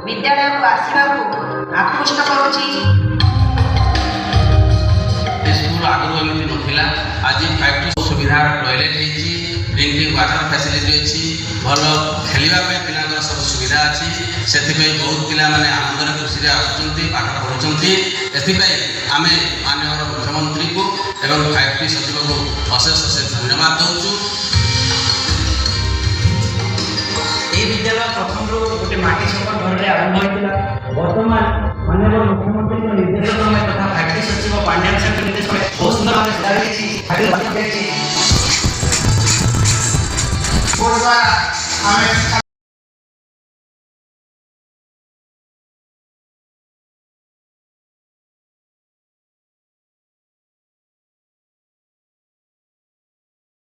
विद्यालय को आसवाक आकृष्ट करुच्ची। स्कूल आगु एमती नाला आज 5T सुविधा टॉयलेट होती ड्रिंकिंग वाटर फैसिलिटी अच्छी भल खेलवाई पिला सब सुविधा अच्छी से बहुत पिला माने आनंद खुशी आसुँच पाठ पढ़ुं एपाई आम माननीय मुख्यमंत्री को एवं 5T सचिव को अशेष अशेष धन्यवाद दौचु। ये विद्यालय प्रथम गोटे माटी छक घर में आरंभ होता बर्तमान माननीय मुख्यमंत्री निर्देश तथा 5T सचिव पांड्या निर्देश बहुत सुंदर भाव आम